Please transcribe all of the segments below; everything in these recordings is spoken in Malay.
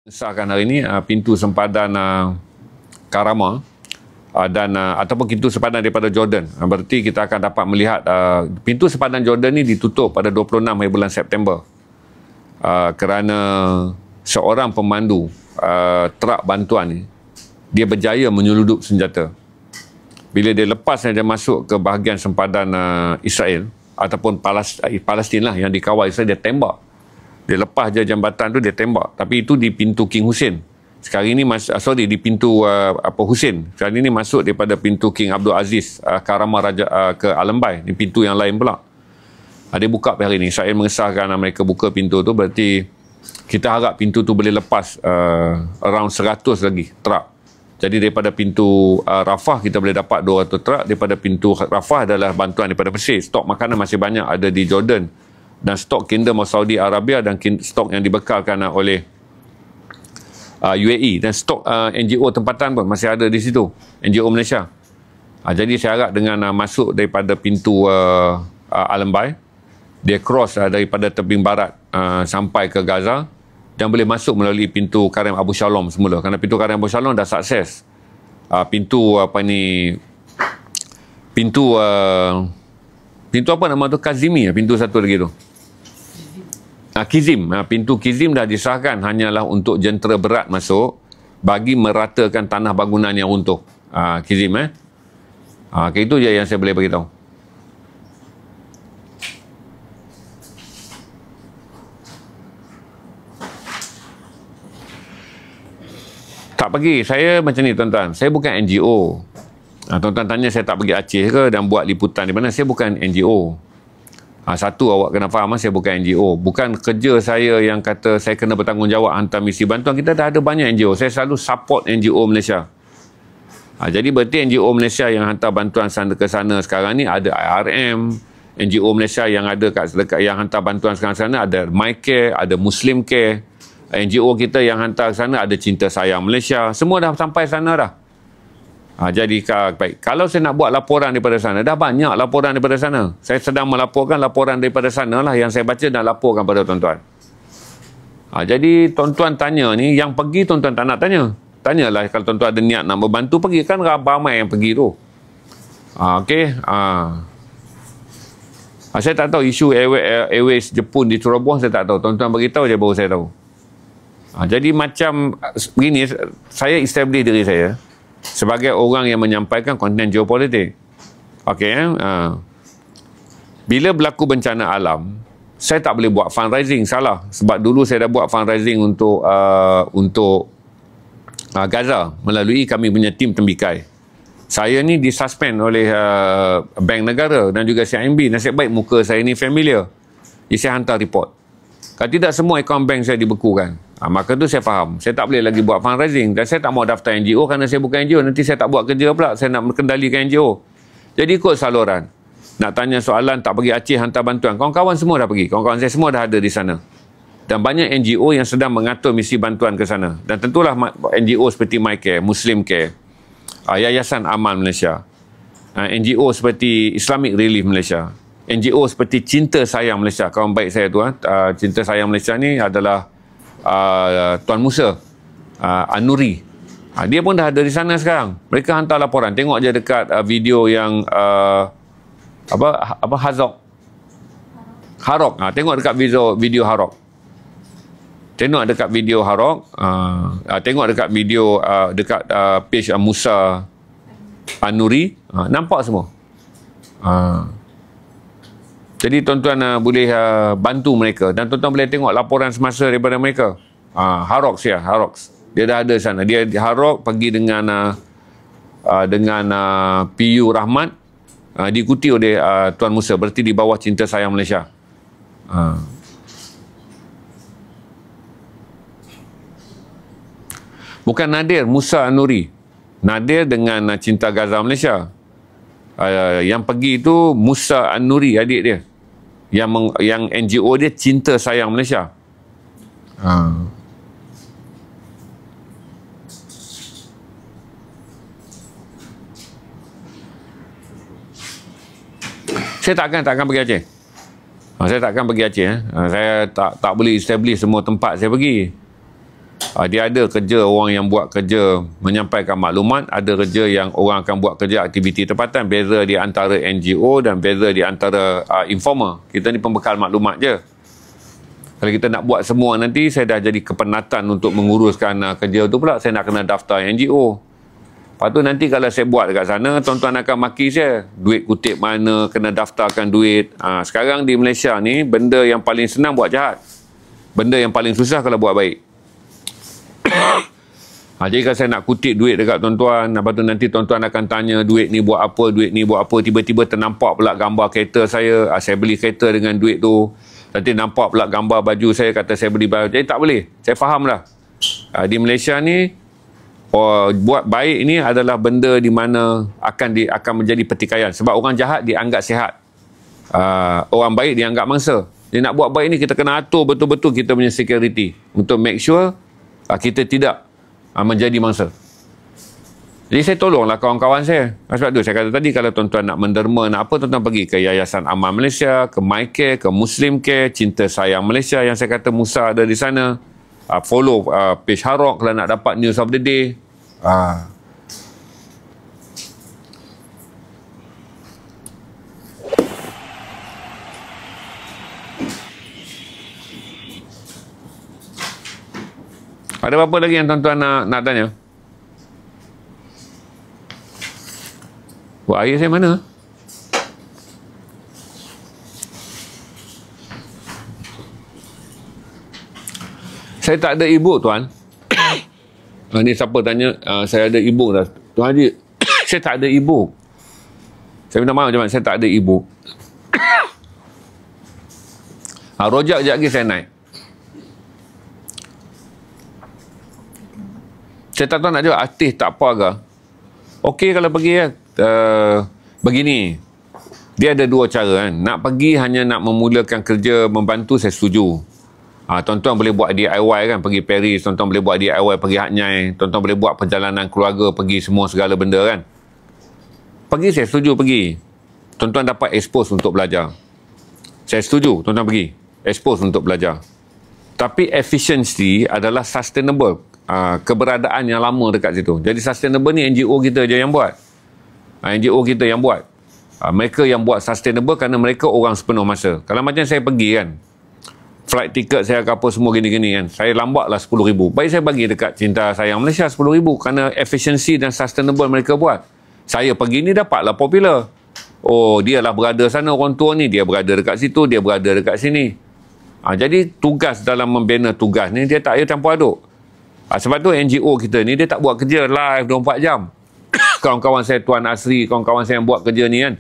Sahkan hari ini pintu sempadan Karama dan ataupun pintu sempadan daripada Jordan. Berarti kita akan dapat melihat pintu sempadan Jordan ni ditutup pada 26 hari bulan September kerana seorang pemandu truk bantuan ni dia berjaya menyelundup senjata. Bila dia lepas dia masuk ke bahagian sempadan Israel ataupun Palestin lah yang dikawal Israel, dia tembak. Dia lepas je jambatan tu, dia tembak. Tapi itu di pintu King Hussein. Sekarang ini di pintu Hussein. Sekarang ini masuk daripada pintu King Abdul Aziz Karama Raja ke Alembai. Ini pintu yang lain pula. Dia buka hari ini. Israel mengesahkan mereka buka pintu tu, berarti kita harap pintu tu boleh lepas around 100 lagi truk. Jadi daripada pintu Rafah kita boleh dapat 200 truk. Daripada pintu Rafah adalah bantuan daripada Mesir. Stok makanan masih banyak ada di Jordan. Dan stok Kingdom of Saudi Arabia dan stok yang dibekalkan oleh UAE dan stok NGO tempatan pun masih ada di situ, NGO Malaysia. Jadi saya harap dengan masuk daripada pintu Alembai, dia cross daripada tebing barat sampai ke Gaza dan boleh masuk melalui pintu Karim Abu Shalom semula, kerana pintu Karim Abu Shalom dah sukses. Pintu apa nama tu, Kazimi, pintu satu lagi tu, Kizim. Pintu Kizim dah disahkan hanyalah untuk jentera berat masuk bagi meratakan tanah bangunan yang runtuh. Kizim itu je yang saya boleh beritahu. Tak pergi. Saya macam ni tuan-tuan, saya bukan NGO. Tuan-tuan tanya saya tak pergi Aceh ke dan buat liputan di mana, saya bukan NGO. Satu, awak kena faham, saya bukan NGO. Bukan kerja saya yang kata saya kena bertanggungjawab hantar misi bantuan. Kita dah ada banyak NGO. Saya selalu support NGO Malaysia. Jadi berarti NGO Malaysia yang hantar bantuan ke sana sekarang ni ada IRM. NGO Malaysia yang ada yang hantar bantuan sekarang sana ada MyCare, ada Muslim Care. NGO kita yang hantar ke sana ada Cinta Sayang Malaysia. Semua dah sampai sana dah. Jadi baik, kalau saya nak buat laporan daripada sana, dah banyak laporan daripada sana. Saya sedang melaporkan laporan daripada sana lah yang saya baca dan laporkan pada tuan-tuan. Jadi tuan-tuan tanya ni, yang pergi tuan-tuan tak nak tanya. Tanyalah kalau tuan-tuan ada niat nak membantu, pergi. Kan ramai yang pergi tu. Okey. Saya tak tahu isu Airways Jepun di Ceroboh, saya tak tahu. Tuan-tuan beritahu je baru saya tahu. Jadi macam begini, saya establish diri saya sebagai orang yang menyampaikan konten geopolitik. Okey, bila berlaku bencana alam, saya tak boleh buat fundraising, salah. Sebab dulu saya dah buat fundraising untuk Gaza melalui kami punya tim tembikai. Saya ni disuspend oleh Bank Negara dan juga CIMB. Nasib baik muka saya ni familiar. Jadi saya hantar report. Kalau tidak, semua akaun bank saya dibekukan. Maka tu saya faham. Saya tak boleh lagi buat fundraising. Dan saya tak mau daftar NGO kerana saya bukan NGO. Nanti saya tak buat kerja pula. Saya nak mengendalikan NGO. Jadi ikut saluran. Nak tanya soalan, tak pergi Aceh hantar bantuan. Kawan-kawan semua dah pergi. Kawan-kawan saya semua dah ada di sana. Dan banyak NGO yang sedang mengatur misi bantuan ke sana. Dan tentulah NGO seperti MyCare, Muslim Care, Yayasan Aman Malaysia, NGO seperti Islamic Relief Malaysia, NGO seperti Cinta Sayang Malaysia. Kawan baik saya tu, Cinta Sayang Malaysia ni adalah Tuan Musa An-Nuri. Dia pun dah ada di sana sekarang. Mereka hantar laporan. Tengok je dekat video yang Harok. Tengok dekat video Harok. Tengok dekat video Harok. Tengok dekat video dekat page Musa An-Nuri. Nampak semua. Jadi tuan-tuan boleh bantu mereka dan tuan-tuan boleh tengok laporan semasa daripada mereka. Harok. Dia dah ada sana. Dia Harok pergi dengan PU Rahmat, diikuti oleh Tuan Musa, berarti di bawah Cinta Sayang Malaysia. Bukan Nadir, Musa An-Nuri. Nadir dengan Cinta Gaza Malaysia. Yang pergi itu Musa An-Nuri, adik dia. Yang NGO dia Cinta Sayang Malaysia. Saya takkan pergi Aceh. Saya takkan pergi Aceh. Saya tak boleh establish semua tempat saya pergi. Dia ada kerja orang yang buat kerja menyampaikan maklumat, ada kerja yang orang akan buat kerja aktiviti tempatan. Beza di antara NGO dan beza di antara informer. Kita ni pembekal maklumat je. Kalau kita nak buat semua nanti, saya dah jadi kepenatan untuk menguruskan kerja tu pula. Saya nak kena daftar NGO. Lepas tu nanti kalau saya buat dekat sana, tuan-tuan akan maki saya. Duit kutip mana, kena daftarkan duit. Sekarang di Malaysia ni, benda yang paling senang buat jahat. Benda yang paling susah kalau buat baik. Jadi kalau saya nak kutip duit dekat tuan-tuan, lepas tu nanti tuan-tuan akan tanya duit ni buat apa, duit ni buat apa, tiba-tiba ternampak pula gambar kereta saya, saya beli kereta dengan duit tu, nanti nampak pula gambar baju saya, kata saya beli baju. Jadi tak boleh, saya faham dah. Di Malaysia ni, buat baik ni adalah benda di mana akan menjadi pertikaian, sebab orang jahat dianggap sihat, orang baik dianggap mangsa. Jadi nak buat baik ni kita kena atur betul-betul kita punya security untuk make sure kita tidak menjadi mangsa. Jadi saya tolonglah kawan-kawan saya. Sebab tu saya kata tadi, kalau tuan-tuan nak menderma, nak apa, tuan-tuan pergi ke Yayasan Amal Malaysia, ke MyCare, ke Muslim Care, Cinta Sayang Malaysia yang saya kata Musa ada di sana. Follow page Harok kalau nak dapat news of the day. Ada apa lagi yang tuan-tuan nak tanya? Buat air saya mana? Saya tak ada e-book, tuan. Ni siapa tanya, saya ada e-book dah. Tuan Haji, saya tak ada e-book. Saya minta maaf macam mana, saya tak ada e-book. Rojak sekejap lagi saya naik. Saya tak tahu nak jawab artis tak apa ke. Okey kalau pergi ya. Begini. Dia ada dua cara kan. Nak pergi hanya nak memulakan kerja membantu, saya setuju. Tuan-tuan boleh buat DIY kan, pergi Paris, tuan-tuan boleh buat DIY pergi Hat Nyai, tuan-tuan boleh buat perjalanan keluarga, pergi semua segala benda kan. Pergi saya setuju pergi. Tuan-tuan dapat expose untuk belajar. Saya setuju tuan-tuan pergi. Expose untuk belajar. Tapi efficiency adalah sustainable. Keberadaan yang lama dekat situ. Jadi sustainable ni NGO kita je yang buat. NGO kita yang buat. Mereka yang buat sustainable kerana mereka orang sepenuh masa. Kalau macam saya pergi kan, flight ticket saya ke apa semua gini-gini kan, saya lambat lah 10,000. Baik saya bagi dekat Cinta Sayang Malaysia 10,000 kerana efficiency dan sustainable mereka buat. Saya pergi ni dapatlah popular. Oh, dia lah berada sana orang tua ni, dia berada dekat situ, dia berada dekat sini. Jadi tugas dalam membina tugas ni dia tak payah campur aduk. Sebab tu NGO kita ni dia tak buat kerja live 24 jam. Kawan-kawan saya Tuan Asri, kawan-kawan saya yang buat kerja ni kan,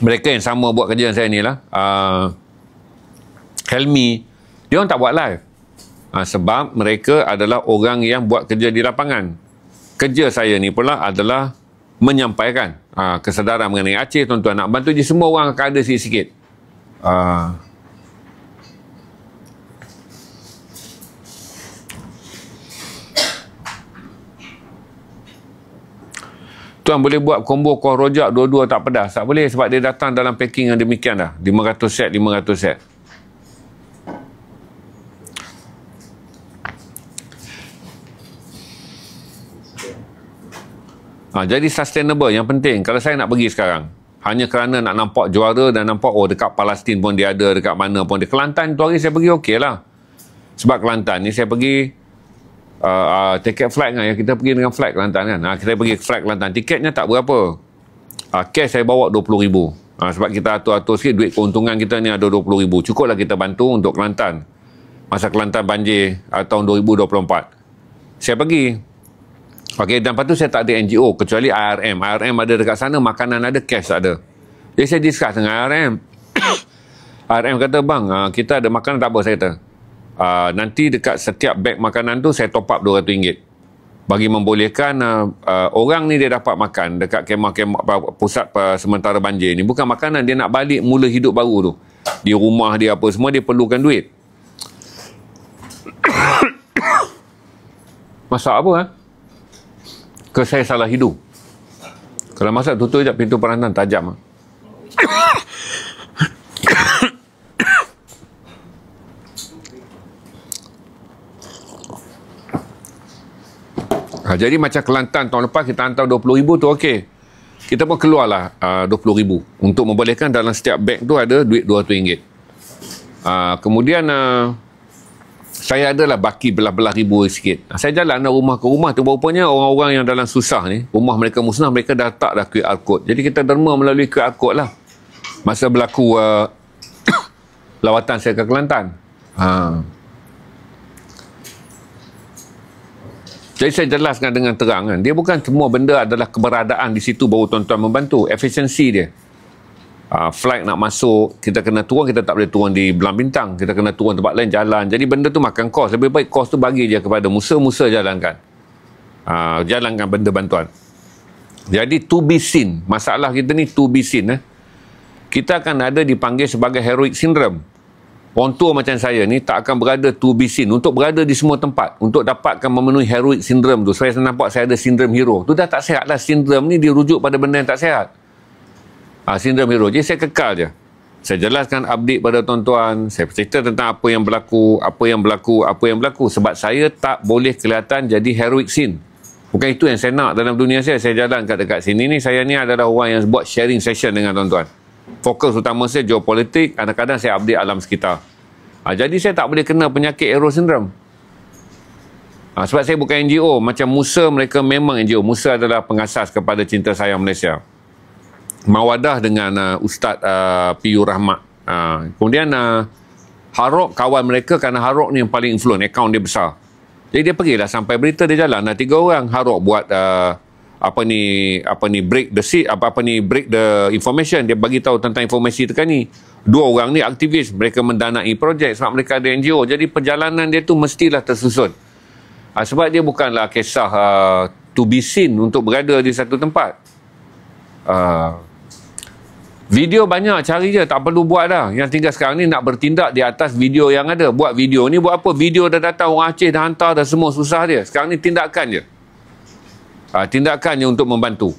mereka yang sama buat kerja saya ni lah, Helmi, dia orang tak buat live. Sebab mereka adalah orang yang buat kerja di lapangan. Kerja saya ni pula adalah menyampaikan kesedaran mengenai Aceh. Tuan-tuan nak bantu je, semua orang akan ada sikit-sikit. Tuan boleh buat combo kuah rojak dua-dua tak pedas? Tak boleh sebab dia datang dalam packing yang demikian dah. 500 set, 500 set. Jadi sustainable yang penting. Kalau saya nak pergi sekarang, hanya kerana nak nampak juara dan nampak dekat Palestin pun dia ada, dekat mana pun dia. Kelantan tu hari saya pergi okey lah. Sebab Kelantan ni saya pergi tiket flight kan, kita pergi dengan flight Kelantan kan. Kita pergi flight Kelantan, tiketnya tak berapa. Cash saya bawa 20,000. Sebab kita atur-atur sikit, duit keuntungan kita ni ada 20,000. Cukuplah kita bantu untuk Kelantan. Masa Kelantan banjir tahun 2024. Saya pergi. Okey, dan lepas tu saya tak ada NGO kecuali IRM. IRM ada dekat sana, makanan ada, cash tak ada. Jadi saya discuss dengan IRM. IRM kata, bang, kita ada makanan tak apa, saya kata. Nanti dekat setiap beg makanan tu saya top up RM200 bagi membolehkan orang ni dia dapat makan dekat kemah-kemah pusat sementara banjir ni. Bukan makanan, dia nak balik mula hidup baru tu di rumah dia apa semua, dia perlukan duit. Masak apa ke saya salah hidup. Kalau masak tutup je pintu perantan tajam. Jadi macam Kelantan tahun lepas kita hantar 20,000 tu okey. Kita pun keluarlah 20,000 untuk membolehkan dalam setiap beg tu ada duit RM200. Kemudian saya adalah baki belah-belah ribu sikit. Saya jalan rumah ke rumah tu, rupanya orang-orang yang dalam susah ni, rumah mereka musnah, mereka dah letak dah QR code. Jadi kita derma melalui QR code lah. Masa berlaku lawatan saya ke Kelantan. Jadi saya jelaskan dengan terang kan. Dia bukan semua benda adalah keberadaan di situ baru tuan-tuan membantu. Efisiensi dia. Flight nak masuk, kita kena turun, kita tak boleh turun di Belang Bintang. Kita kena turun tempat lain, jalan. Jadi benda tu makan kos. Lebih baik kos tu bagi je kepada Musa jalankan. Jalankan benda bantuan. Jadi to be seen. Masalah kita ni to be seen. Kita akan ada dipanggil sebagai heroic syndrome. Orang tua macam saya ni tak akan berada to be seen. Untuk berada di semua tempat. Untuk dapatkan memenuhi heroic syndrome tu. Saya nampak saya ada sindrom hero. Tu dah tak sihat lah. Sindrom ni dirujuk pada benda yang tak sihat. Sindrom hero. Jadi saya kekal je. Saya jelaskan update pada tuan-tuan. Saya cerita tentang apa yang berlaku. Sebab saya tak boleh kelihatan jadi heroic scene. Bukan itu yang saya nak dalam dunia saya. Saya jalan kat dekat sini ni. Saya ni adalah orang yang buat sharing session dengan tuan-tuan. Fokus utama saya geopolitik, kadang-kadang saya update alam sekitar. Jadi saya tak boleh kena penyakit hero syndrome. Sebab saya bukan NGO. Macam Musa, mereka memang NGO. Musa adalah pengasas kepada Cinta Sayang Malaysia. Mawadah dengan Ustaz P.U. Rahmat. Kemudian Harok kawan mereka, kerana Harok ni yang paling influence, akaun dia besar. Jadi dia pergilah sampai berita dia jalan. 3 orang. Harok buat break the information. Dia bagi tahu tentang informasi terkini. 2 orang ni aktivis, mereka mendanai projek sebab mereka ada NGO. Jadi perjalanan dia tu mestilah tersusun. Sebab dia bukanlah kisah to be seen untuk berada di satu tempat. Video banyak, cari je, tak perlu buat dah. Yang tinggal sekarang ni nak bertindak di atas video yang ada. Buat video ni buat apa? Video dah datang, orang Aceh dah hantar dah, semua susah dia. Sekarang ni tindakan je. Tindakannya untuk membantu.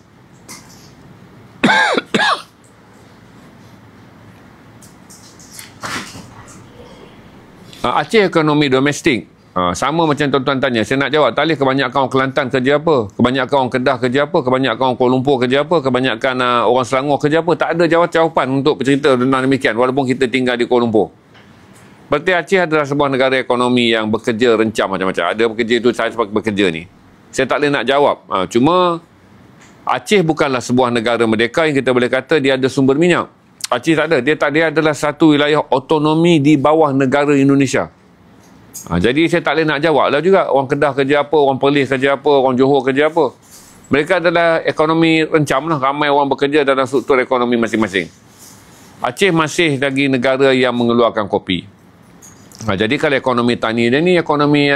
Aceh ekonomi domestik. Sama macam tuan-tuan tanya. Saya nak jawab. Tak boleh kebanyakan orang Kelantan kerja apa? Kebanyakan orang Kedah kerja apa? Kebanyakan orang Kuala Lumpur kerja apa? Kebanyakan orang Selangor kerja apa? Tak ada jawapan untuk bercerita tentang demikian. Walaupun kita tinggal di Kuala Lumpur. Berarti Aceh adalah sebuah negara ekonomi yang bekerja rencam macam-macam. Ada bekerja itu, saya sebab bekerja ni. Saya tak boleh nak jawab. Cuma Aceh bukanlah sebuah negara merdeka yang kita boleh kata dia ada sumber minyak. Aceh tak ada. Dia adalah satu wilayah otonomi di bawah negara Indonesia. Jadi saya tak boleh nak jawab lah juga. Orang Kedah kerja apa, orang Perlis kerja apa, orang Johor kerja apa. Mereka adalah ekonomi rencam lah. Ramai orang bekerja dalam struktur ekonomi masing-masing. Aceh masih lagi negara yang mengeluarkan kopi. Jadi kalau ekonomi tani dia ni ekonomi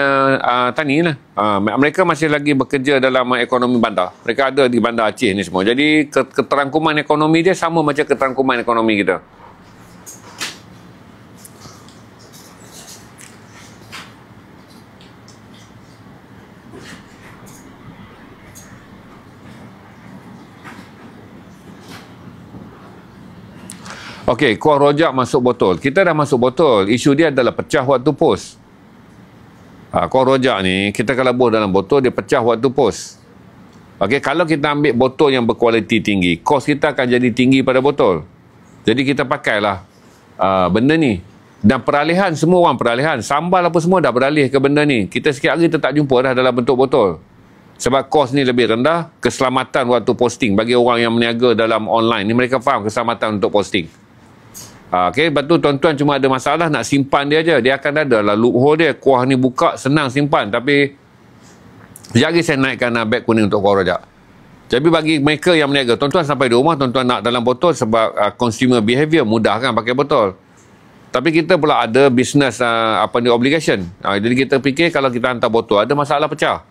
tani lah. Mereka masih lagi bekerja dalam ekonomi bandar. Mereka ada di bandar Aceh ni semua. Jadi keterangkuman ekonomi dia sama macam keterangkuman ekonomi kita. Okey, kuah rojak masuk botol. Kita dah masuk botol. Isu dia adalah pecah waktu pos. Kuah rojak ni, kita kalau buah dalam botol, dia pecah waktu pos. Okey, kalau kita ambil botol yang berkualiti tinggi, kos kita akan jadi tinggi pada botol. Jadi kita pakailah benda ni. Dan peralihan, semua orang peralihan. Sambal apa semua dah beralih ke benda ni. Kita sikit hari kita tak jumpa dah dalam bentuk botol. Sebab kos ni lebih rendah, keselamatan waktu posting. Bagi orang yang meniaga dalam online ni, mereka faham keselamatan untuk posting. Okey, lepas tu tuan-tuan cuma ada masalah nak simpan dia je. Dia akan ada lah loophole dia. Kuah ni buka, senang simpan. Tapi sekejap lagi saya naikkan beg kuning untuk kuah rojak. Jadi bagi mereka yang meniaga, tuan-tuan sampai di rumah, tuan-tuan nak dalam botol sebab consumer behavior, mudah kan pakai botol. Tapi kita pula ada business obligation. Jadi kita fikir kalau kita hantar botol, ada masalah pecah.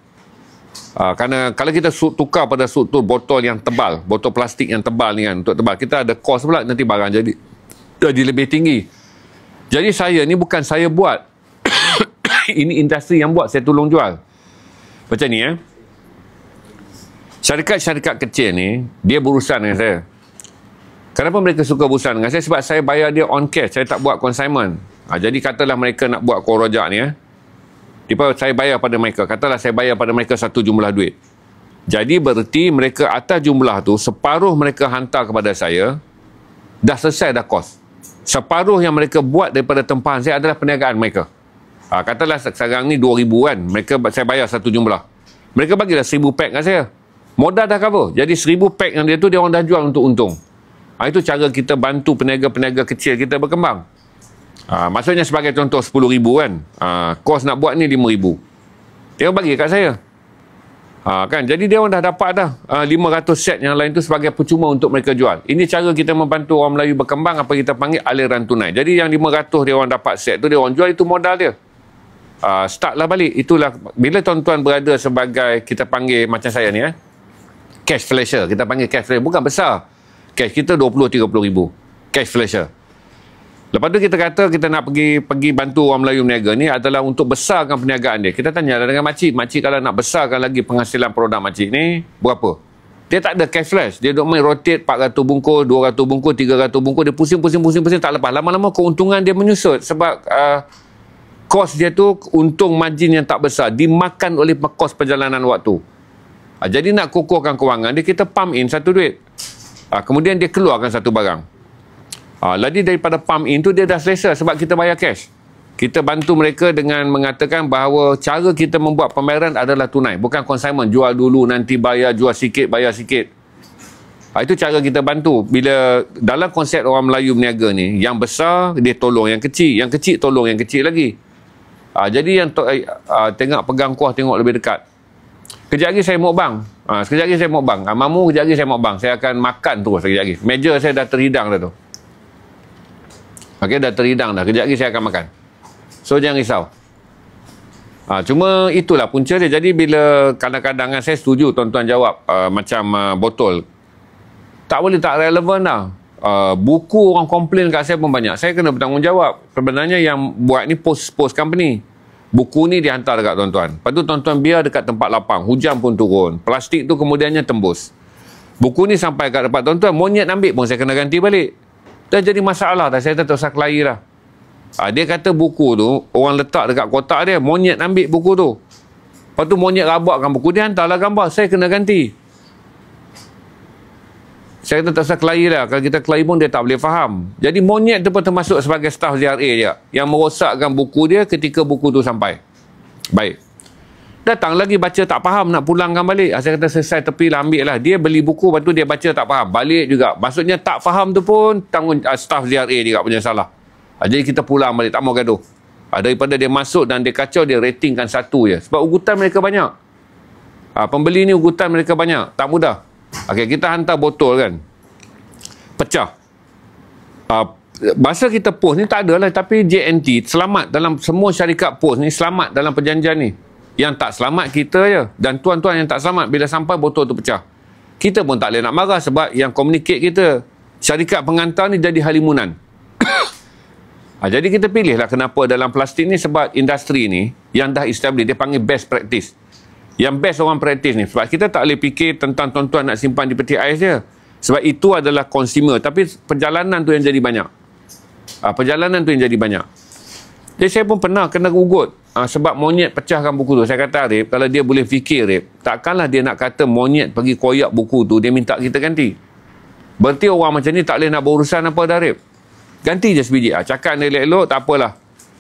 Kerana kalau kita tukar pada struktur botol yang tebal, botol plastik yang tebal ni kan, untuk tebal, kita ada kos pula, nanti barang jadi lebih tinggi. Jadi saya ni bukan saya buat. Ini industri yang buat, saya tolong jual. Macam ni syarikat-syarikat kecil ni, dia berurusan dengan saya. Kenapa mereka suka berurusan dengan saya? Sebab saya bayar dia on cash, saya tak buat consignment. Jadi katalah mereka nak buat kuah rojak ni Saya bayar pada mereka. Katalah saya bayar pada mereka satu jumlah duit. Jadi berarti mereka atas jumlah tu, separuh mereka hantar kepada saya, dah selesai dah kos. Separuh yang mereka buat daripada tempahan saya adalah perniagaan mereka. Katalah sekarang ni 2,000 kan. Saya bayar satu jumlah. Mereka bagilah 1,000 pack kat saya. Modal dah cover. Jadi 1,000 pack yang dia tu, dia orang dah jual untuk untung. Itu cara kita bantu peniaga-peniaga kecil kita berkembang. Maksudnya sebagai contoh 10,000 kan. Kos nak buat ni 5,000. Dia bagi kat saya. Kan? Jadi dia orang dah dapat dah 500 set yang lain tu sebagai percuma untuk mereka jual. Ini cara kita membantu orang Melayu berkembang, apa kita panggil aliran tunai. Jadi yang 500 dia orang dapat set tu, dia orang jual, itu modal dia. Start lah balik. Itulah bila tuan-tuan berada sebagai, kita panggil macam saya ni cash flasher. Kita panggil cash flasher. Bukan besar. Cash kita 20-30 ribu. Cash flasher. Lepas tu kita kata kita nak pergi bantu orang Melayu berniaga ni adalah untuk besarkan perniagaan dia. Kita tanya dengan makcik. Makcik kalau nak besarkan lagi penghasilan produk makcik ni, berapa? Dia tak ada cash flash. Dia duk main rotate 400 bungkus, 200 bungkus, 300 bungkus. Dia pusing tak lepas. Lama-lama keuntungan dia menyusut. Sebab kos dia tu untung margin yang tak besar. Dimakan oleh kos perjalanan waktu. Jadi nak kukuhkan kewangan dia, kita pump in satu duit. Kemudian dia keluarkan satu barang. Lagi daripada pump in tu dia dah selesa sebab kita bayar cash. Kita bantu mereka dengan mengatakan bahawa cara kita membuat pembayaran adalah tunai, bukan consignment, jual dulu nanti bayar, jual sikit bayar sikit. Itu cara kita bantu. Bila dalam konsep orang Melayu berniaga ni, yang besar dia tolong yang kecil tolong yang kecil lagi. Jadi yang tengok pegang kuah tengok lebih dekat. Kejap lagi saya mukbang. Sekejap lagi saya mukbang. Mamu kejap lagi saya mukbang. Saya akan makan terus sekejap lagi. Meja saya dah terhidang dah tu. Okey, dah terhidang dah. Kejap lagi saya akan makan. So, jangan risau. Cuma itulah punca dia. Jadi, bila kadang-kadang saya setuju tuan-tuan jawab macam botol. Tak boleh tak relevan dah. Buku orang komplain kat saya pun banyak. Saya kena bertanggungjawab. Sebenarnya yang buat ni post company. Buku ni dihantar dekat tuan-tuan. Lepas tu tuan-tuan biar dekat tempat lapang. Hujan pun turun. Plastik tu kemudiannya tembus. Buku ni sampai kat tempat tuan-tuan. Monyet ambil pun saya kena ganti balik. Dah jadi masalah dah. Saya tak usah kelahi lah. Dia kata buku tu, orang letak dekat kotak dia, monyet ambil buku tu. Lepas tu monyet rabakkan buku, dia hantarlah gambar. Saya kena ganti. Saya tak usah kelahi lah. Kalau kita kelahi pun dia tak boleh faham. Jadi monyet tu pun termasuk sebagai staf ZRA dia. Yang merosakkan buku dia ketika buku tu sampai. Baik. Datang lagi baca tak faham nak pulangkan balik. Saya kata selesai tepi lah, ambil lah. Dia beli buku, lepas tu dia baca tak faham. Balik juga. Maksudnya tak faham tu pun tanggung staf ZRA juga punya salah. Jadi kita pulang balik. Tak mau gaduh. Daripada dia masuk dan dia kacau, dia ratingkan 1 je. Sebab ugutan mereka banyak. Pembeli ni ugutan mereka banyak. Tak mudah. Okey, kita hantar botol kan. Pecah. Masa kita post ni tak ada lah. Tapi JNT selamat dalam semua syarikat post ni, selamat dalam perjanjian ni. Yang tak selamat kita je. Dan tuan-tuan yang tak selamat bila sampai botol tu pecah. Kita pun tak boleh nak marah sebab yang communicate kita, syarikat pengantar ni jadi halimunan. Jadi kita pilihlah kenapa dalam plastik ni, sebab industri ni yang dah establish, dia panggil best practice. Yang best orang practice ni. Sebab kita tak boleh fikir tentang tuan-tuan nak simpan di peti ais je. Sebab itu adalah consumer. Tapi perjalanan tu yang jadi banyak. Perjalanan tu yang jadi banyak. Jadi saya pun pernah kena ugut. Sebab monyet pecahkan buku tu. Saya kata Arif, kalau dia boleh fikir Arif, takkanlah dia nak kata monyet pergi koyak buku tu, dia minta kita ganti. Berarti orang macam ni tak boleh nak berurusan apa dah Arif. Ganti je sebiji. Cakap dia elok-elok, tak apalah.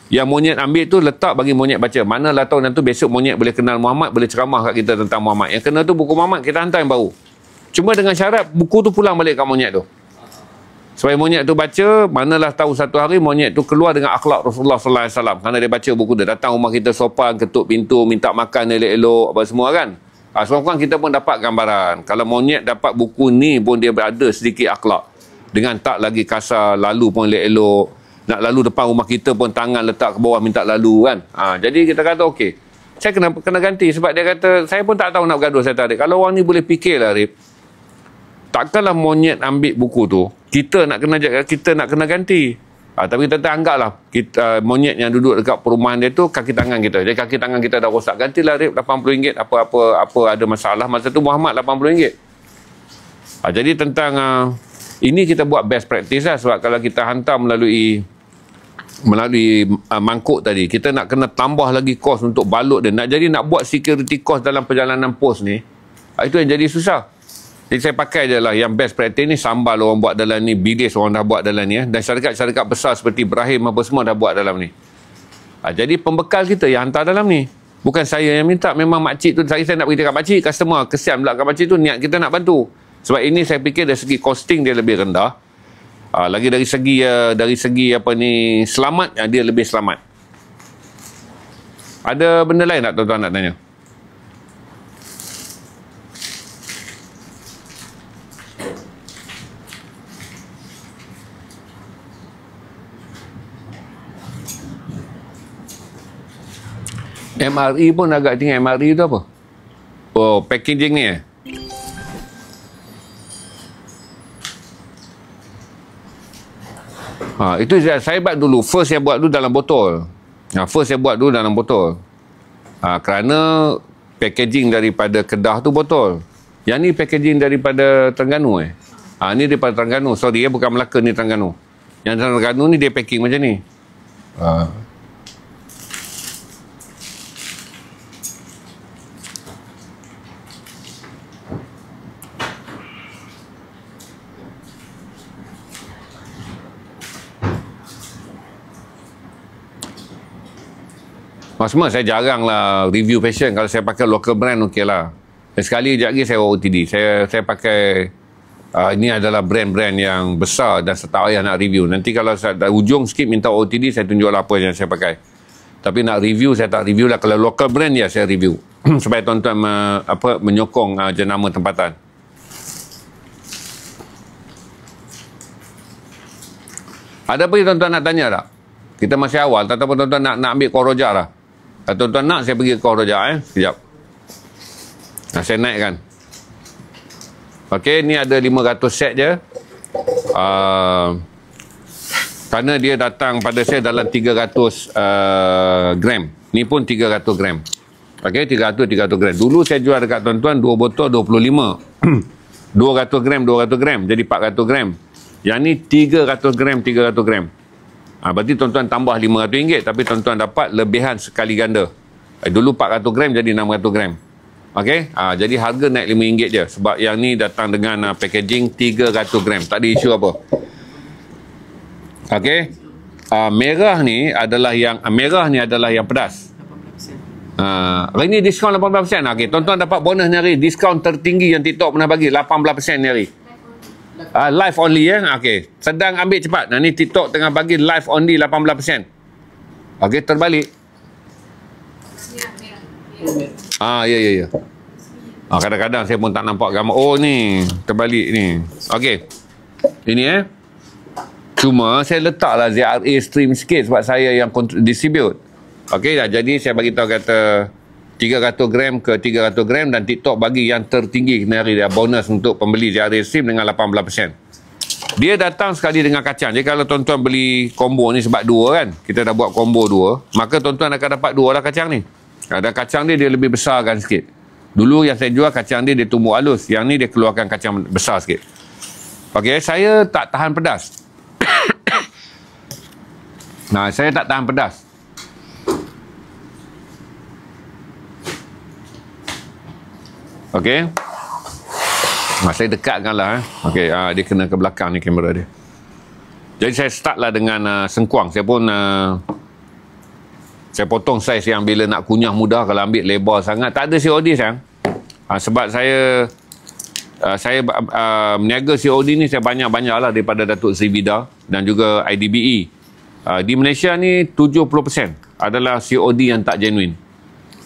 Yang monyet ambil tu letak bagi monyet baca. Manalah tahu nanti besok monyet boleh kenal Muhammad, boleh ceramah kat kita tentang Muhammad. Yang kena tu buku Muhammad, kita hantar yang baru. Cuma dengan syarat buku tu pulang balik kat monyet tu. Supaya monyet tu baca, manalah tahu satu hari monyet tu keluar dengan akhlak Rasulullah sallallahu alaihi wasallam. Kerana dia baca buku dia, datang rumah kita sopan, ketuk pintu, minta makan elok-elok apa semua kan. Seorang-seorang kita pun dapat gambaran. Kalau monyet dapat buku ni pun dia berada sedikit akhlak. Dengan tak lagi kasar, lalu pun elok-elok. Nak lalu depan rumah kita pun tangan letak ke bawah minta lalu kan. Jadi kita kata okey. Saya kena ganti sebab dia kata saya pun tak tahu nak bergaduh saya tadi. Kalau orang ni boleh fikirlah Rip. Takkanlah monyet ambil buku tu, kita nak kena ganti. Tapi kita anggaplah monyet yang duduk dekat perumahan dia tu kaki tangan kita. Jadi kaki tangan kita dah rosak. Gantilah Rip RM80. Apa ada masalah masa tu Muhammad RM80. Jadi tentang ini kita buat best practice lah. Sebab kalau kita hantar melalui melalui mangkuk tadi, kita nak kena tambah lagi kos untuk balut dia. Nak buat security cost dalam perjalanan pos ni, itu yang jadi susah. Jadi saya pakai je lah yang best practice ni, sambal orang buat dalam ni, bilis orang dah buat dalam ni, dan syarikat-syarikat besar seperti Ibrahim apa semua dah buat dalam ni. Jadi pembekal kita yang hantar dalam ni, bukan saya yang minta. Memang makcik tu, saya nak beritahu kat makcik, customer kesian pula kat makcik tu, niat kita nak bantu. Sebab ini saya fikir dari segi costing dia lebih rendah. Lagi dari segi apa ni, selamat, dia lebih selamat. Ada benda lain tak tuan-tuan nak tanya? MRE pun agak tinggi. MRE tu apa? Oh, packaging ni itu saya buat dulu. First saya buat dulu dalam botol. Kerana packaging daripada Kedah tu botol. Yang ni packaging daripada Terengganu ni daripada Terengganu. Sorry bukan Melaka, ni Terengganu. Yang Terengganu ni dia packing macam ni. Semua saya jarang lah review fashion. Kalau saya pakai local brand, okey lah. Sekali sekejap lagi saya OTD. Saya pakai ini adalah brand-brand yang besar dan saya tak payah nak review. Nanti kalau saya ujung sikit minta OTD, saya tunjuk lah apa yang saya pakai. Tapi nak review, saya tak review lah. Kalau local brand, ya saya review. Supaya tuan-tuan menyokong jenama tempatan. Ada apa yang tuan-tuan nak tanya tak? Kita masih awal. Tak tahu tuan-tuan nak ambil call rojak lah. Kalau tuan-tuan nak, saya pergi ke call rojak sekejap. Saya naikkan. Okey, ni ada 500 set je. Kerana dia datang pada saya dalam 300 gram. Ni pun 300 gram. Okey, 300 gram. Dulu saya jual dekat tuan-tuan 2 botol 25. 200 gram. Jadi 400 gram. Yang ni 300 gram. Berarti tuan-tuan tambah RM500, tapi tuan-tuan dapat lebihan sekali ganda. Dulu 400 gram jadi 600 gram. Okey, jadi harga naik RM5 je. Sebab yang ni datang dengan packaging 300 gram. Tak ada isu apa. Okey, merah ni adalah yang pedas. Hari ni diskaun 18%. Okey, tuan-tuan dapat bonus ni hari. Diskaun tertinggi yang TikTok pernah bagi, 18% ni hari. Live only Okey, sedang ambil cepat. Ni TikTok tengah bagi live only 18%. Okey, terbalik. Ya. Kadang-kadang saya pun tak nampak gambar. Oh ni terbalik ni. Okey, ini cuma saya letaklah ZRA stream sikit sebab saya yang distribute. Okey, jadi saya bagi tahu kata 300 gram ke 300 gram, dan TikTok bagi yang tertinggi kena hari dia bonus untuk pembeli ZRA stream dengan 18%. Dia datang sekali dengan kacang. Jadi kalau tuan-tuan beli combo ni sebab 2 kan, kita dah buat combo 2, maka tuan-tuan akan dapat 2 lah kacang ni. Dan kacang dia lebih besarkan sikit. Dulu yang saya jual kacang dia tumbuh halus. Yang ni dia keluarkan kacang besar sikit. Okey, saya tak tahan pedas. Saya tak tahan pedas. Okey. Saya dekatkan lah. Okey, dia kena ke belakang ni kamera dia. Jadi saya start lah dengan sengkuang. Saya pun saya potong saiz yang bila nak kunyah mudah. Kalau ambil lebar sangat, tak ada COD sayang. Sebab saya meniaga COD ni saya banyak-banyak lah daripada Datuk Sri Vida dan juga IDBE. Di Malaysia ni 70% adalah COD yang tak genuine.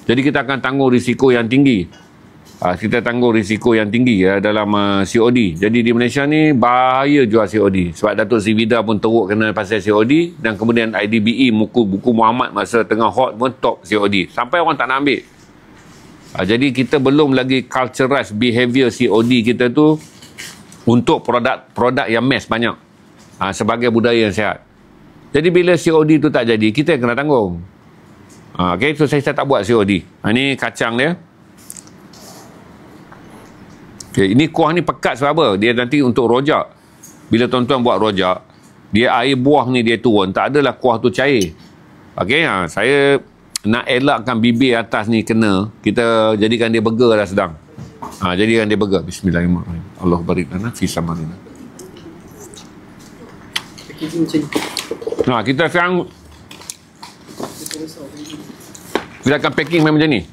Jadi kita akan tanggung risiko yang tinggi. Dalam COD. Jadi di Malaysia ni bahaya jual COD. Sebab Datuk Sri Vida pun teruk kena pasal COD, dan kemudian IDBE buku Muhammad masa tengah hot pun top COD. Sampai orang tak nak ambil. Jadi kita belum lagi culturize behavior COD kita tu untuk produk yang mass banyak. Sebagai budaya yang sihat. Jadi bila COD tu tak jadi, kita yang kena tanggung. Okay, so saya tak buat COD. Ini kacang dia. Okay, ini kuah ni pekat sebab apa? Dia nanti untuk rojak. Bila tuan-tuan buat rojak, dia air buah ni dia turun, tak adalah kuah tu cair. Okey, saya nak elakkan bibir atas ni kena, kita jadikan dia burger lah sedang. Jadikan dia burger. Bismillahirrahmanirrahim. Allah barik lana fi samarina. Kita sekarang kita akan packing macam ni.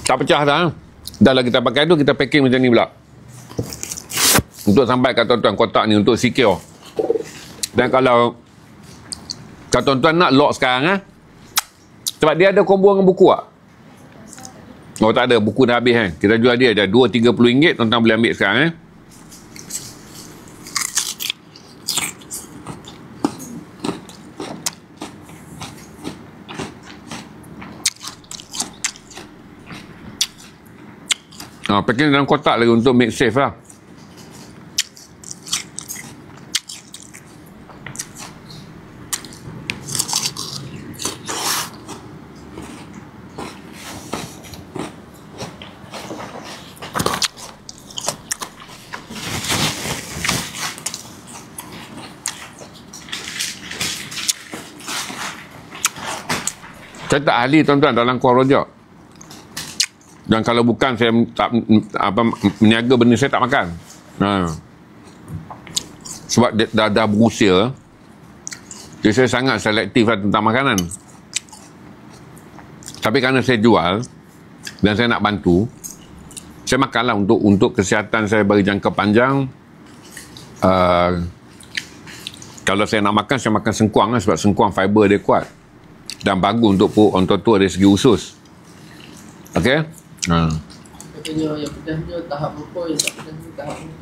Tak pecah dah. Dah lah kita pakai tu, kita packing macam ni pula. Untuk sampai kat tuan-tuan kotak ni untuk secure. Dan kalau tuan-tuan nak lock sekarang sebab dia ada combo dengan buku tak? Oh tak ada, buku dah habis kan. Kita jual dia dah RM2.30, tuan-tuan boleh ambil sekarang packing dalam kotak lagi untuk make safe lah. Saya tak ahli tuan-tuan dalam kuah rojak. Dan kalau bukan saya tak meniaga benda, saya tak makan. Sebab dah berusia. Jadi saya sangat selektif lah tentang makanan. Tapi kerana saya jual dan saya nak bantu, saya makanlah untuk kesihatan saya bagi jangka panjang. Kalau saya nak makan, saya makan sengkuang lah, sebab sengkuang fiber dia kuat dan bagus untuk orang tua dari segi usus. Okey? Katanya yang pedasnya tahap berapa, yang tak pedasnya tahap berapa?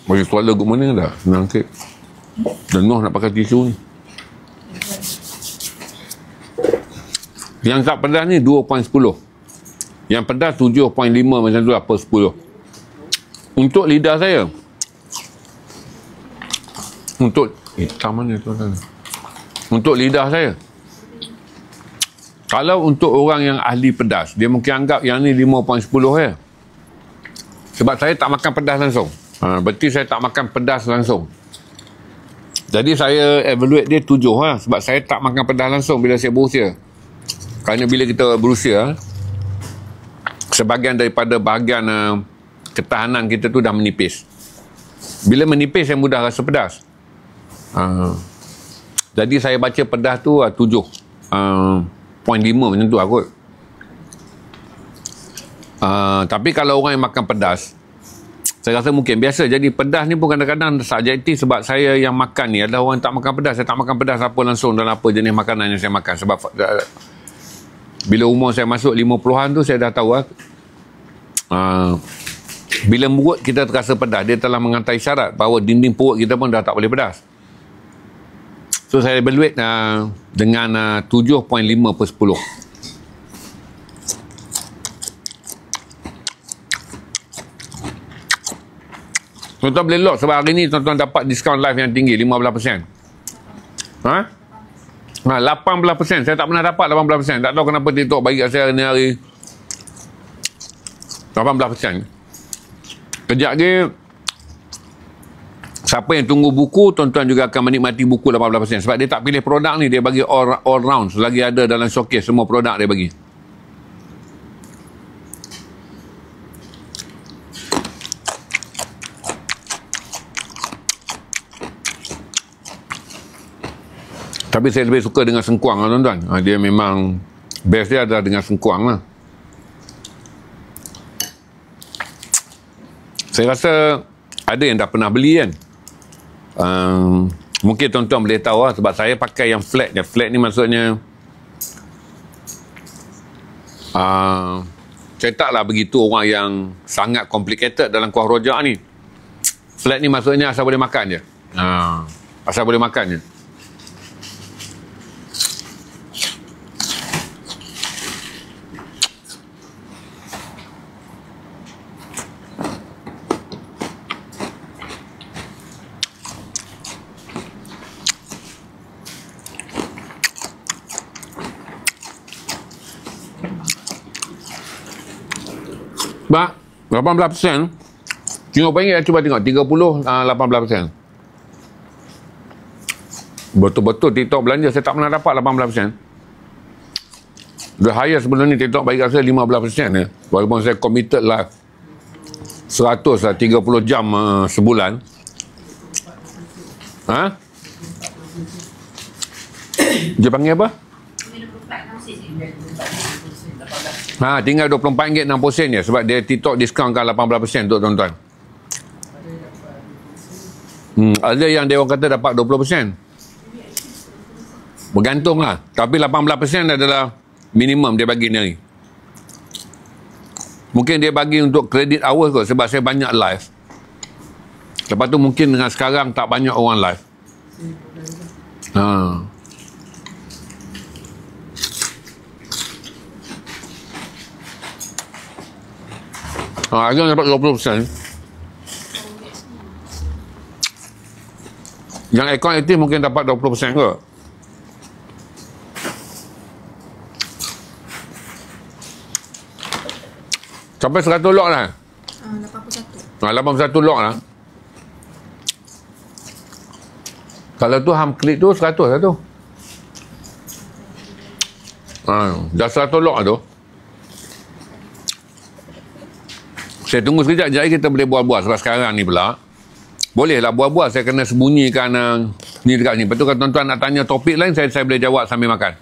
Bagi suara good morning dah. Senang sikit. Jenuh nak pakai tisu ni. Yang tak pedas ni 2.10. Yang pedas 7.5 macam tu lah per 10. Untuk lidah saya. Untuk hitam mana tu kan? Untuk lidah saya. Kalau untuk orang yang ahli pedas, dia mungkin anggap yang ni 5.10 ya. Sebab saya tak makan pedas langsung. Berarti saya tak makan pedas langsung. Jadi saya evaluate dia 7 lah. Sebab saya tak makan pedas langsung bila saya berusia. Kerana bila kita berusia, sebahagian daripada bahagian ketahanan kita tu dah menipis. Bila menipis, saya mudah rasa pedas. Jadi saya baca pedas tu 7.5 macam tu kot. Tapi kalau orang yang makan pedas, saya rasa mungkin biasa. Jadi pedas ni pun kadang-kadang subjektif, sebab saya yang makan ni adalah orang tak makan pedas. Saya tak makan pedas apa langsung dalam apa jenis makanan yang saya makan. Sebab bila umur saya masuk 50-an tu, saya dah tahu bila mulut kita terasa pedas, dia telah menghantar isyarat bahawa dinding perut kita pun dah tak boleh pedas. So saya evaluate dengan 7.5 per 10. Tuan-tuan boleh lock, sebab hari ni tuan-tuan dapat diskaun live yang tinggi 15%. 18%. Saya tak pernah dapat 18%. Tak tahu kenapa TikTok bagi kat saya hari 18%. Kejap lagi, siapa yang tunggu buku, tuan-tuan juga akan menikmati buku 18%. Sebab dia tak pilih produk ni, dia bagi all round. Selagi ada dalam showcase, semua produk dia bagi. Tapi saya lebih suka dengan sengkuang lah tuan-tuan. Dia memang best dia adalah dengan sengkuang lah. Saya rasa ada yang dah pernah beli kan. Mungkin tuan-tuan boleh tahu lah, sebab saya pakai yang flat je. Flat ni maksudnya saya taklah begitu orang yang sangat complicated dalam kuah rojak ni. Flat ni maksudnya asal boleh makan je. Asal boleh makan je. Sebab 18%, RM50 cuba tengok 18%. Betul-betul TikTok belanja saya tak pernah dapat 18%. The highest sebelum ni TikTok bagi kat saya 15% ya. Walaupun saya committed live 100 lah 30 jam sebulan. Ha? Dia panggil apa? Ha, tinggal RM24.60 je sebab dia TikTok discountkan 18% untuk tuan-tuan. Ada yang dia orang kata dapat 20%. Bergantung lah. Tapi 18% adalah minimum dia bagi ni. Mungkin dia bagi untuk credit hours kot sebab saya banyak live. Lepas tu mungkin dengan sekarang tak banyak orang live. Ada dapat 20%. Yang akaun aktif mungkin dapat 20% kot. Sampai 100 log lah. 81 log lah. Kalau tu ham klik tu 100 lah tu. Dah 100 log lah tu. Saya tunggu sekejap je kita boleh buat-buat sebab sekarang ni pula boleh lah buat-buat. Saya kena sembunyikan ni dekat ni. Lepas tu kalau tuan-tuan nak tanya topik lain saya boleh jawab sambil makan.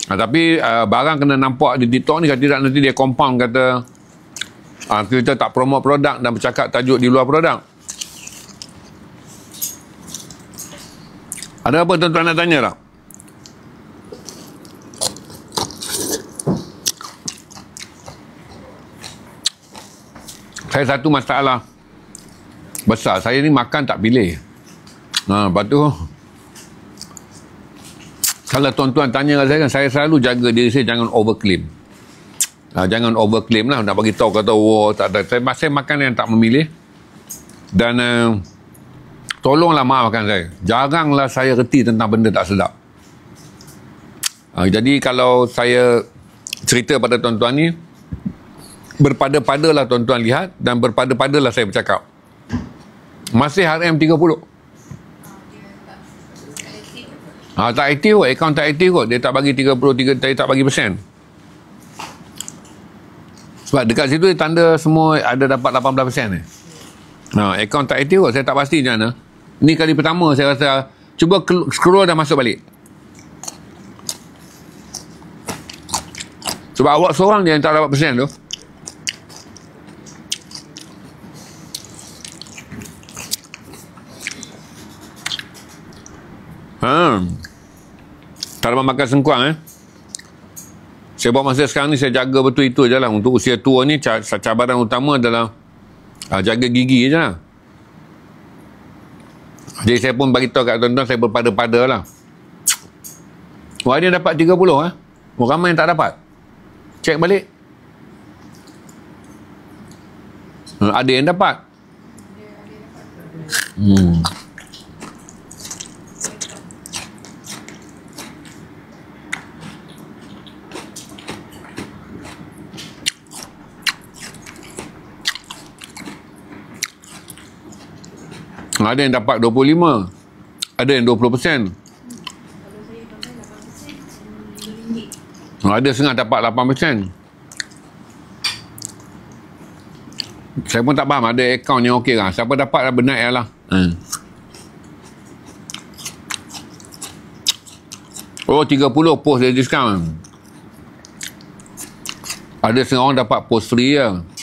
Tapi barang kena nampak di TikTok ni. Kalau tidak nanti dia compound kata kita tak promote produk dan bercakap tajuk di luar produk. Ada apa tuan-tuan nak tanya tak? Saya satu masalah besar. Saya ni makan tak pilih. Lepas tu kalau tuan-tuan tanya kat saya kan, saya selalu jaga diri saya jangan overclaim. Jangan overclaim lah. Nak bagi tahu kata tak ada. Saya makan yang tak memilih. Dan tolonglah maafkan saya. Jaranglah saya reti tentang benda tak sedap. Jadi kalau saya cerita pada tuan-tuan ni, berpada-padalah tuan-tuan lihat dan berpada-padalah saya bercakap. Masih RM30. Tak aktif kot. Akaun tak aktif kot. Dia tak bagi 33, dia tak bagi persen. Sebab dekat situ dia tanda semua ada dapat 18% ni. Akaun tak aktif kot. Saya tak pasti macam mana. Ni kali pertama saya rasa. Cuba scroll dah masuk balik. Sebab awak seorang je yang tak dapat persen tu. Tak dapat makan sengkuang Saya buat masa sekarang ni saya jaga betul itu je lah. Untuk usia tua ni cabaran utama adalah jaga gigi je lah. Jadi saya pun bagi tahu kat tuan-tuan saya berpada-pada lah. Ada yang dapat 30 ramai yang tak dapat. Cek balik. Ada yang dapat. Ada yang dapat 25. Ada yang 20%. Ada setengah dapat 8%. Saya pun tak faham. Ada akaun yang okey lah. Siapa dapat dah benar lah. Oh 30 post dia diskaun. Ada setengah orang dapat post free je.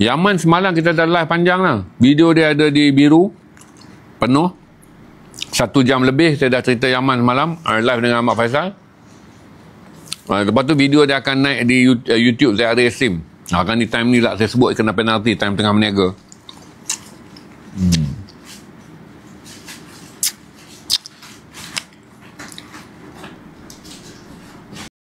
Yaman semalam kita dah live panjang lah. Video dia ada di biru. Penuh. 1 jam lebih saya dah cerita Yaman semalam. Live dengan Ahmad Faisal. Lepas tu video dia akan naik di YouTube Zahari Sim. Kan ni time ni lah saya sebut kena penalti time tengah berniaga.